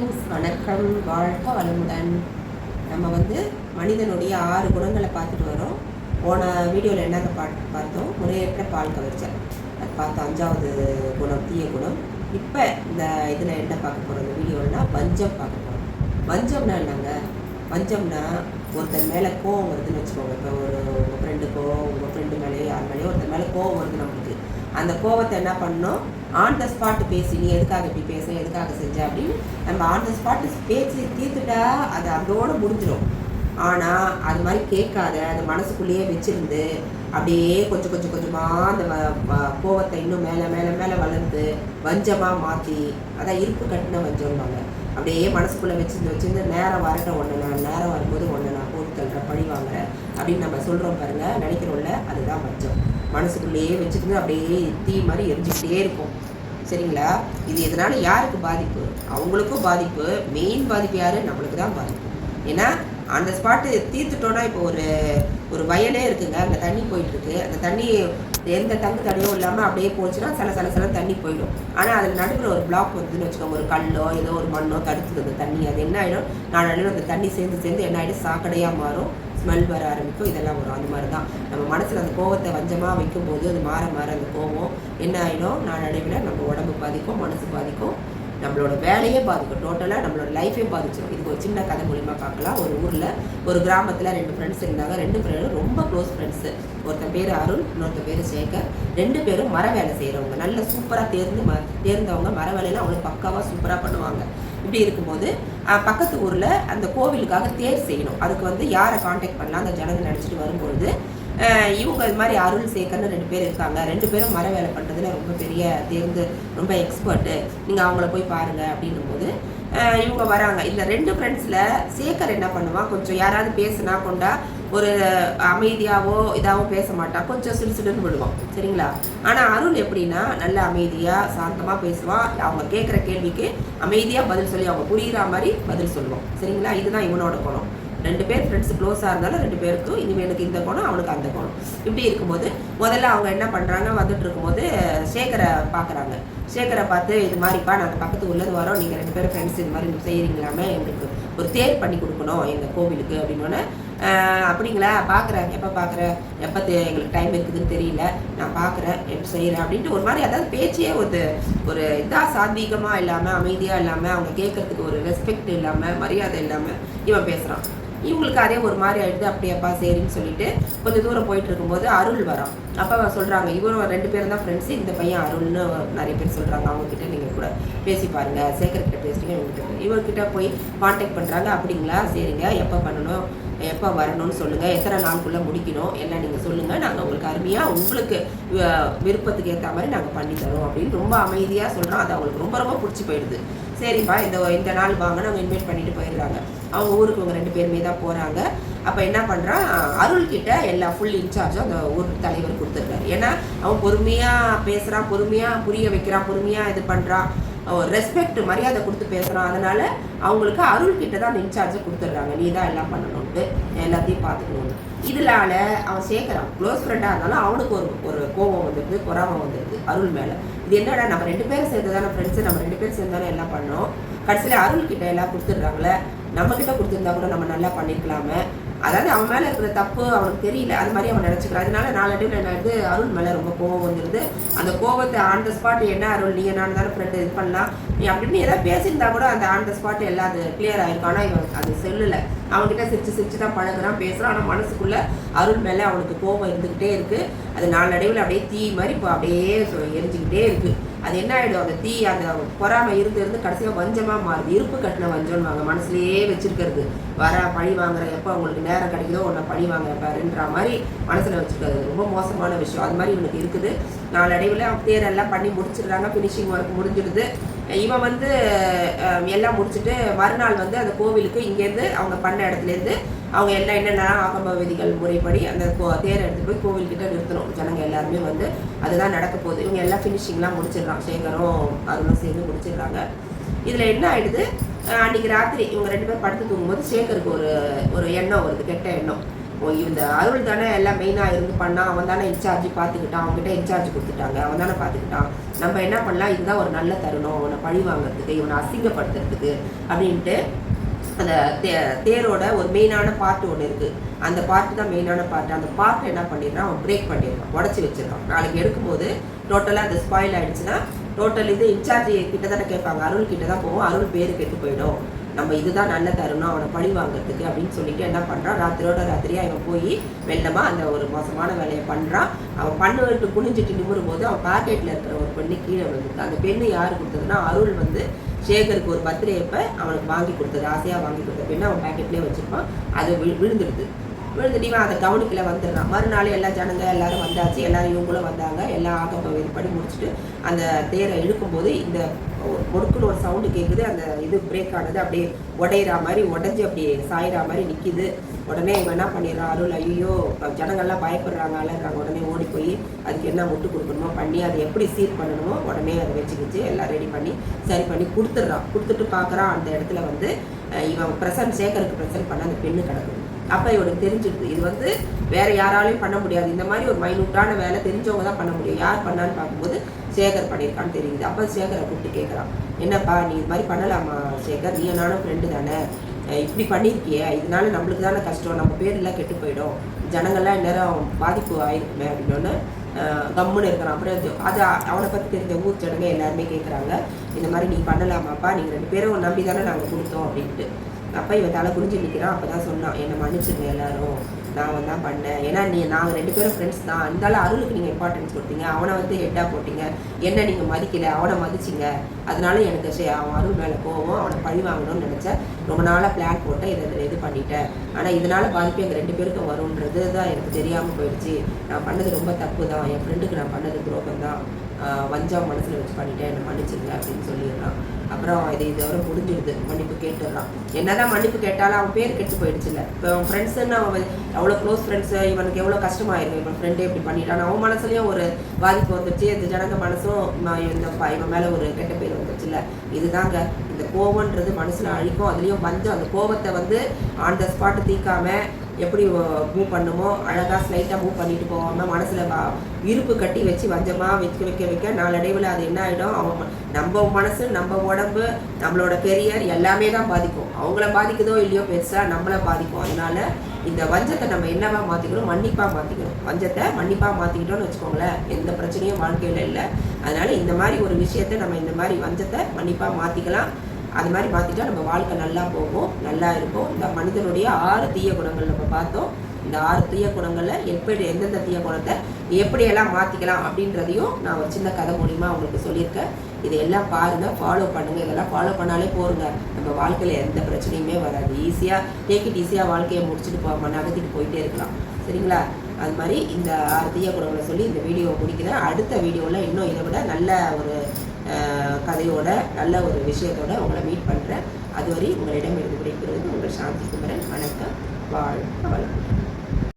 Friends, வணக்கம். வாழ்க வளமுடன். நம்ம மனிதனுடைய 6 குணங்களை பார்த்துட்டு வரோம். போன வீடியோவில் என்னங்க பார்த்தோம்? முறையற்ற பால் கவர்ச்சல், அது பார்த்தோம். 5வது குணம் தீய குணம். இப்போ இந்த இதில் என்ன பார்க்க போகிறோம்? இந்த வீடியோன்னா வஞ்சம் பார்க்க போகிறோம். வஞ்சம்னா என்னங்க? வஞ்சம்னா ஒருத்தர் மேலே கோவம் வருதுன்னு வச்சுக்கோங்க. இப்போ உங்கள் ஃப்ரெண்டுக்கோ உங்கள் ஃப்ரெண்டு மேலேயோ யார் மேலேயோ ஒருத்தர் மேலே கோவம் வருது நம்மளுக்கு. அந்த கோவத்தை என்ன பண்ணணும்? ஆன் த ஸ்பாட் பேசி, நீ எதுக்காக இப்படி பேச, எதுக்காக செஞ்ச அப்படின்னு நம்ம ஆன் த ஸ்பாட் பேசி தீர்த்துட்டா அது அதோடு முடிஞ்சிடும். ஆனால் அது மாதிரி கேட்காத, அது மனசுக்குள்ளேயே வச்சுருந்து அப்படியே கொஞ்சம் கொஞ்சமாக அந்த கோவத்தை இன்னும் மேலே மேலே மேலே வளர்ந்து வஞ்சமாக மாற்றி, அதான் இருப்பு கட்டின வஞ்சம்பாங்க. அப்படியே மனசுக்குள்ளே வச்சுருந்து நேரம் வரட்ட ஒன்று நான், நேரம் வரும்போது ஒன்று நான் போட்டு தள்ளுற பழி வாங்குறேன் அப்படின்னு நம்ம சொல்கிறோம் பாருங்கள், நினைக்கிறோம்ல, அதுதான் வஞ்சம். மனசுக்குள்ளேயே வச்சுருந்து அப்படியே தீ மாதிரி எரிஞ்சுக்கிட்டே இருக்கும். சரிங்களா? இது எதனால யாருக்கு பாதிப்பு? அவங்களுக்கும் பாதிப்பு. மெயின் பாதிப்பு யார்? நம்மளுக்கு தான் பாதிப்பு. ஏன்னா அந்த ஸ்பாட்டு தீர்த்துட்டோன்னா, இப்போ ஒரு வயலே இருக்குங்க, அந்த தண்ணி போயிட்டுருக்கு. அந்த தண்ணி எந்த தங்கு தடையும் இல்லாமல் அப்படியே போச்சுன்னா சில தண்ணி போயிடும். ஆனால் அதில் நடுவில் ஒரு பிளாக் வந்துன்னு வச்சுக்கோங்க, ஒரு கல்லோ ஏதோ ஒரு மண்ணோ தடுத்துது அந்த தண்ணி. அது என்ன ஆகிடும்? நாளடைவில் அந்த தண்ணி சேர்ந்து என்ன ஆகிடும்? சாக்கடையாக மாறும், ஸ்மெல் வர ஆரம்பிக்கும், இதெல்லாம் வரும். அந்த மாதிரி தான் நம்ம மனசில் அந்த கோவத்தை வஞ்சமாக வைக்கும்போது அது மாற அந்த கோவம் என்ன ஆகிடும்? நாளடைவில் நம்ம உடம்பு பாதிக்கும், மனசு பாதிக்கும், நம்மளோட வேலையே பாதிக்கும், டோட்டலாக நம்மளோட லைஃபே பாதிச்சிடும். இதுக்கு ஒரு சின்ன கதை மூலிமா பார்க்கலாம். ஒரு ஊரில் ஒரு கிராமத்தில் 2 ஃப்ரெண்ட்ஸ் இருந்தாங்க. 2 பேரும் ரொம்ப க்ளோஸ் ஃப்ரெண்ட்ஸு. ஒருத்தன் பேர் அருள், இன்னொருத்த பேர் சேகர். 2 பேரும் மர வேலை செய்கிறவங்க, நல்லா சூப்பராக தேர்ந்தவங்க. மர வேலையில் அவங்களுக்கு பக்காவாக சூப்பராக பண்ணுவாங்க. இப்படி இருக்கும்போது பக்கத்து ஊரில் அந்த கோவிலுக்காக தேர் செய்யணும். அதுக்கு யாரை காண்டாக்ட் பண்ணலாம் அந்த ஜனங்க நினச்சிட்டு வரும்பொழுது இவங்க இது மாதிரி அருள் சேகர்னு 2 பேர் இருக்காங்க. 2 பேரும் மர வேலை பண்ணுறதுல ரொம்ப பெரிய ரொம்ப எக்ஸ்பர்ட்டு, நீங்கள் அவங்கள போய் பாருங்கள் அப்படின்னும் போது இவங்க வராங்க. இந்த 2 ஃப்ரெண்ட்ஸில் சேகர் என்ன பண்ணுவான்? கொஞ்சம் யாராவது பேசுனா கொண்டா ஒரு அமைதியாகவோ இதாகவோ பேச மாட்டான், கொஞ்சம் சிடுசிடுன்னு விடுவான். சரிங்களா? ஆனால் அருள் எப்படின்னா நல்ல அமைதியாக சாந்தமாக பேசுவான். அவங்க கேட்குற கேள்விக்கு அமைதியாக பதில் சொல்லி அவங்க புரிகிற மாதிரி பதில் சொல்லுவோம். சரிங்களா? இதுதான் இவனோட குணம். 2 பேர் ஃப்ரெண்ட்ஸ் க்ளோஸாக இருந்தாலும் 2 பேருக்கும் இனிமேலுக்கு இந்த கோணம், அவனுக்கு அந்த கோணம். இப்படி இருக்கும்போது முதல்ல அவங்க என்ன பண்ணுறாங்க? வந்துட்டு இருக்கும்போது சேகரை பார்க்குறாங்க. சேகரை பார்த்து, இது மாதிரிப்பா நாங்கள் பக்கத்து ஊர்லேருந்து வரோம், நீங்கள் 2 பேரும் ஃப்ரெண்ட்ஸ் இது மாதிரி செய்கிறீங்களாமே, எங்களுக்கு ஒரு தேர் பண்ணி கொடுக்கணும் எங்கள் கோவிலுக்கு அப்படின்னோடனே, அப்படிங்களா? பார்க்குறேன். எப்போ பார்க்குறேன்? எப்போ எங்களுக்கு டைம் இருக்குதுன்னு தெரியல, நான் பார்க்குறேன், எப்போ செய்கிறேன் அப்படின்ட்டு ஒரு மாதிரி, அதாவது பேச்சே ஒரு இதாக சாத்வீகமாக இல்லாமல், அமைதியாக இல்லாமல், அவங்க கேட்குறதுக்கு ஒரு ரெஸ்பெக்ட் இல்லாமல், மரியாதை இல்லாமல் இவன் பேசுகிறான். இவங்களுக்கு அதே ஒரு மாதிரி ஆகிடுது. அப்படியப்பா சரின்னு சொல்லிட்டு கொஞ்சம் தூரம் போயிட்டு இருக்கும்போது அருள் வரான். அப்போ சொல்கிறாங்க, இவரும் 2 பேரும் தான் ஃப்ரெண்ட்ஸு, இந்த பையன் அருள்னு நிறைய பேர் சொல்கிறாங்க, அவங்கக்கிட்ட நீங்கள் கூட பேசி பாருங்கள், சேகர்கிட்ட பேசுகிறீங்க, இவர்கிட்ட போய் காண்டாக்ட் பண்ணுறாங்க. அப்படிங்களா? சரிங்க, எப்போ பண்ணணும், எப்போ வரணும்னு சொல்லுங்கள், எத்தனை நாளுக்குள்ளே முடிக்கணும் எல்லாம் நீங்கள் சொல்லுங்கள், நாங்கள் உங்களுக்கு அருமையாக உங்களுக்கு விருப்பத்துக்கு ஏற்ற மாதிரி நாங்கள் பண்ணித்தரோம் அப்படின்னு ரொம்ப அமைதியாக சொல்கிறோம். அது அவங்களுக்கு ரொம்ப ரொம்ப பிடிச்சி போயிடுது. சரிப்பா, இந்த நாள் வாங்க, நாங்கள் இன்வைட் பண்ணிட்டு போயிடுறாங்க. அவங்க ஊருக்கு அவங்க 2 பேருமே தான் போகிறாங்க. அப்போ என்ன பண்ணுறான்? அருள்கிட்ட எல்லா ஃபுல் இன்சார்ஜும் அந்த ஊர் தலைவர் கொடுத்துருக்காரு. ஏன்னா அவன் பொறுமையாக பேசுகிறான், பொறுமையாக புரிய வைக்கிறான், பொறுமையாக இது பண்ணுறான், ரெஸ்பெக்ட் மரியாதை கொடுத்து பேசுகிறான். அதனால் அவங்களுக்கு அருள்கிட்ட தான் அந்த இன்சார்ஜை கொடுத்துட்றாங்க. நீ தான் எல்லாம் பண்ணணுன்ட்டு, எல்லாத்தையும் பார்த்துக்கணும்னு. இதனால அவன் சேகரான் க்ளோஸ் ஃப்ரெண்டாக இருந்தாலும் அவனுக்கு ஒரு கோபம் வந்துடுது, பொறாமை வந்துடுது அருள் மேலே. இது என்னடா, நம்ம 2 பேரும் சேர்ந்து தானே ஃப்ரெண்ட்ஸு, நம்ம 2 பேரும் சேர்ந்து தானே எல்லாம் பண்ணோம், கடைசியில் அருள்கிட்ட எல்லாம் கொடுத்துட்றாங்களே, நம்மக்கிட்ட கொடுத்துருந்தா கூட நம்ம நல்லா பண்ணியிருக்கலாமே. அதாவது அவன் மேலே இருக்கிற தப்பு அவனுக்கு தெரியல, அது மாதிரி அவன் நினச்சிக்கிறான். அதனால நாளடைவில் என்ன ஆகுது? அருள் மேலே ரொம்ப கோவம் வந்துடுது. அந்த கோவத்தை ஆன் த ஸ்பாட், என்ன அருள் நீ நான் தானே ஃப்ரெண்டு, இது பண்ணலாம் நீ அப்படின்னு ஏதாவது பேசியிருந்தா கூட அந்த ஆன் த ஸ்பாட் எல்லாம் அது கிளியர் ஆகிருக்கும். ஆனால் இவன் அது சொல்லலை. அவன்கிட்ட சிரிச்சு தான் பழகுறான், பேசுகிறான். ஆனால் மனசுக்குள்ளே அருள் மேலே அவனுக்கு கோவம் இருந்துக்கிட்டே இருக்குது. அது நாளடைவில் அப்படியே தீ மாதிரி இப்போ அப்படியே எரிஞ்சிக்கிட்டே இருக்குது. அது என்ன ஆகிடும்? அந்த தீ, அந்த பொறாமை இருந்து கடைசியாக வஞ்சமாக மாறுது. இருப்பு கட்டின வஞ்சம்னு வாங்க, மனசுலேயே வச்சுருக்கிறது. பழி வாங்குற, எப்போ அவங்களுக்கு நேரம் கிடைக்குதோ உன்னை பழி வாங்குற பாருன்ற மாதிரி மனசில் வச்சுருக்காது. ரொம்ப மோசமான விஷயம். அது மாதிரி இவனுக்கு இருக்குது. நாளடைவில் அவங்க தேரெல்லாம் பண்ணி முடிச்சிடுறாங்க, ஃபினிஷிங் ஒர்க் முடிஞ்சிடுது. இவன் எல்லாம் முடிச்சுட்டு மறுநாள் அந்த கோவிலுக்கு இங்கேருந்து அவங்க பண்ண இடத்துலேருந்து அவங்க எல்லாம் என்னென்ன ஆகம விதிகள் முறைப்படி அந்த தேரை எடுத்து போய் கோவில்கிட்ட நிறுத்தணும். ஜனங்க எல்லாருமே அதுதான் நடக்க போகுது. இவங்க எல்லாம் ஃபினிஷிங்லாம் முடிச்சிடுறாங்க. சேகரும் அருளும் சேர்ந்து முடிச்சிடுறாங்க. இதில் என்ன ஆகிடுது? அன்றைக்கி ராத்திரி இவங்க 2 பேர் படுத்து தூங்கும்போது சேகருக்கு ஒரு எண்ணம் வருது, கெட்ட எண்ணம். இந்த அருள் தானே எல்லாம் மெயினாக இருந்து பண்ணால், அவன் தானே இன்சார்ஜ் பார்த்துக்கிட்டான், அவங்ககிட்ட இன்சார்ஜ் கொடுத்துட்டாங்க, அவன் தானே பார்த்துக்கிட்டான், நம்ம என்ன பண்ணலாம், இதுதான் ஒரு நல்ல தருணம் அவனை பழி வாங்கிறதுக்கு, இவனை அசிங்கப்படுத்துறதுக்கு அப்படின்ட்டு அந்த தேரோட ஒரு மெயினான பார்ட் ஒன்று இருக்குது. அந்த பார்ட்டு தான் மெயினான பார்ட். அந்த பார்ட்டை என்ன பண்ணிடுறான், அவன் பிரேக் பண்ணிடுறான், உடச்சி வச்சிடறான். நாளைக்கு எடுக்கும்போது டோட்டலாக அது ஸ்பாயில் ஆகிடுச்சுன்னா டோட்டல் இது இன்சார்ஜ் கிட்ட தானே கேட்பாங்க, அருள் கிட்ட தான் போவோம், அருள் பேர் கெட்டு போயிடும். நம்ம இதுதான் நல்ல தருணம் அவனை பழி வாங்கிறதுக்கு அப்படின்னு சொல்லிட்டு என்ன பண்ணுறான், ராத்திரியாக இவன் போய் வெள்ளமாக அந்த ஒரு மோசமான வேலையை பண்ணுறான். அவன் பண்ணுவிட்டு குனிஞ்சிட்டு நிமிரும் போது அவன் பாக்கெட்டில் இருக்கிற ஒரு பெண்ணு கீழே விழுந்துருக்கு. அந்த பெண்ணு யார் கொடுத்ததுன்னா, அருள் வந்து சேகருக்கு ஒரு பர்த்டே அப்போ அவனுக்கு வாங்கி கொடுத்தது, ஆசையாக வாங்கி கொடுத்த பெண்ணு அவன் பேக்கெட்லேயே வச்சுருப்பான். அது விழுந்துடுது. விழுந்துட்டு இவன் அதை கவனிக்கல வந்துடுறான். மறுநாள் எல்லா ஜனங்க எல்லாரும் வந்தாச்சு, எல்லாரும் இவங்களும் வந்தாங்க. எல்லாம் ஆக்கப்ப படி முடிச்சுட்டு அந்த தேரை இழுக்கும்போது இந்த ஒடுக்குன்னு ஒரு சவுண்டு கேட்குது. அந்த இது பிரேக் ஆனது அப்படியே உடையிற மாதிரி, உடஞ்சி அப்படியே சாயிற மாதிரி நிற்கிது. உடனே இவன் என்ன பண்ணிடுறான், அருள் ஐயோ ஜனங்கள்லாம் பயப்படுறாங்க, அலறாங்க. உடனே ஓடி போய் அதுக்கு என்ன முட்டு கொடுக்கணுமோ பண்ணி அதை எப்படி சீர் பண்ணணுமோ உடனே அதை வச்சுக்கிச்சு எல்லாம் ரெடி பண்ணி சரி பண்ணி கொடுத்துட்றான். கொடுத்துட்டு பார்க்குறான், அந்த இடத்துல வந்து இவன் சேகருக்கு ப்ரெசன்ட் பண்ண அந்த பெண்ணு கிடக்குது. அப்போ இவனுக்கு தெரிஞ்சிடுது, இது வந்து வேறு யாராலையும் பண்ண முடியாது, இந்த மாதிரி ஒரு மைனூட்டான வேலை தெரிஞ்சவங்க தான் பண்ண முடியும். யார் பண்ணான்னு பார்க்கும்போது சேகர் பண்ணியிருக்கான்னு தெரியுது. அப்போ சேகரை கூப்பிட்டு கேட்குறான், என்னப்பா நீ இது மாதிரி பண்ணலாமா சேகர், நீ நானும் ஃப்ரெண்டு தானே, இப்படி பண்ணியிருக்கியே, இதனால நம்மளுக்கு தானே கஷ்டம், நம்ம பேரெல்லாம் கெட்டு போயிடும், ஜனங்கள்லாம் இந்நேரம் பாதிப்பு ஆயிருக்குமே அப்படின்னோன்னு கம்முன்னு இருக்கிறான். அப்புறம் அது அவனை பற்றி தெரிஞ்ச ஊர் ஜனங்க எல்லாருமே கேட்குறாங்க, இந்த மாதிரி நீ பண்ணலாமாப்பா, நீங்கள் 2 பேரும் நம்பி தானே நாங்கள் கொடுத்தோம் அப்படின்ட்டு. அப்போ இவன் தலை குறிஞ்சி நிற்கிறான். அப்போ தான் சொன்னான், என்னை மன்னிச்சுங்க எல்லாரும், நான் தான் பண்ணேன், ஏன்னா நாங்கள் 2 பேரும் ஃப்ரெண்ட்ஸ் தான், இருந்தாலும் அருளுக்கு நீங்கள் இம்பார்ட்டன்ஸ் கொடுத்தீங்க, அவனை வந்து ஹெட்டாக போட்டிங்க, என்ன நீங்கள் மதிக்கலை, அவனை மதிச்சிங்க, அதனால எனக்கு அவன் அருள் மேலே போவோம், அவனை பழி வாங்கணும்னு நினச்சேன், ரொம்ப நாளாக பிளான் போட்டேன், இதை இது பண்ணிட்டேன், ஆனால் இதனால் பாதிப்பு எங்கள் 2 பேருக்கும் வரும்ன்றது தான் எனக்கு தெரியாமல் போயிடுச்சு, நான் பண்ணது ரொம்ப தப்பு தான், என் ஃப்ரெண்டுக்கு நான் பண்ணது துரோகம் தான், வஞ்சம் மனசில் வச்சு பண்ணிட்டேன், என்னை மன்னிச்சுங்க அப்படின்னு சொல்லிடுறான். அப்புறம் இதோட முடிஞ்சிடுது, மன்னிப்பு கேட்டுடுறான். என்னதான் மன்னிப்பு கேட்டாலும் அவன் பேர் கெட்டு போயிடுச்சுல்ல. இப்போ அவன் ஃப்ரெண்ட்ஸுன்னு அவன் எவ்வளோ க்ளோஸ் ஃப்ரெண்ட்ஸு, இவனுக்கு எவ்வளோ கஷ்டமாயிருக்கும், இவன் ஃப்ரெண்டே இப்படி பண்ணிட்டான், அவன் மனசுலையும் ஒரு பாதிப்பு வந்துடுச்சு, இந்த ஜனங்க மனசும் இவன் மேலே ஒரு கெட்ட பேர் வந்துடுச்சுல்ல. இதுதாங்க இந்த கோவன்றது மனசில் அழிக்கும். அதுலேயும் வஞ்சம், அந்த கோவத்தை வந்து ஆன் த ஸ்பாட்டு தீக்காமல் எப்படி மூவ் பண்ணுமோ அழகாக ஸ்லைட்டாக மூவ் பண்ணிட்டு போகாமல் மனசில் இருப்பு கட்டி வச்சு வஞ்சமாக வைக்க நாளடைவில் அது என்ன ஆகிடும், நம்ம மனசு, நம்ம உடம்பு, நம்மளோட கெரியர் எல்லாமே தான் பாதிக்கும். அவங்கள பாதிக்குதோ இல்லையோ பெருசாக நம்மளை பாதிக்கும். அதனால இந்த வஞ்சத்தை நம்ம என்னவா மாற்றிக்கணும், மன்னிப்பாக மாற்றிக்கணும். வஞ்சத்தை மன்னிப்பாக மாற்றிக்கிட்டோன்னு வச்சுக்கோங்களேன், எந்த பிரச்சனையும் வாழ்க்கையில் இல்லை. அதனால் இந்த மாதிரி ஒரு விஷயத்தை நம்ம இந்த மாதிரி வஞ்சத்தை மன்னிப்பாக மாற்றிக்கலாம். அது மாதிரி மாற்றிட்டா நம்ம வாழ்க்கை நல்லா போகும், நல்லா இருக்கும். இந்த மனிதனுடைய 6 தீய குணங்கள் நம்ம பார்த்தோம். இந்த 6 தீய குணங்களில் எந்தெந்த தீய குணத்தை எப்படியெல்லாம் மாற்றிக்கலாம் அப்படின்றதையும் நான் ஒரு சின்ன கதை மூலிமா அவங்களுக்கு சொல்லியிருக்கேன். இதையெல்லாம் பாருங்கள், ஃபாலோ பண்ணுங்கள். இதெல்லாம் ஃபாலோ பண்ணாலே போருங்க, நம்ம வாழ்க்கையில் எந்த பிரச்சனையுமே வராது. ஈஸியாக வாழ்க்கையை முடிச்சுட்டு நகர்த்திட்டு போயிட்டே இருக்கலாம். சரிங்களா? அது மாதிரி இந்த 6 தீய குணங்களை சொல்லி இந்த வீடியோவை முடிக்கிறேன். அடுத்த வீடியோவில் இன்னும் இதை விட நல்ல ஒரு கதையோட நல்ல ஒரு விஷயத்தோட உங்களை மீட் பண்ணுறேன். அதுவரை உங்களிடம் இருந்து விடைபெறுவது உங்கள் சாந்தி குமரன். வணக்கம். வாழ்க வளமுடன்.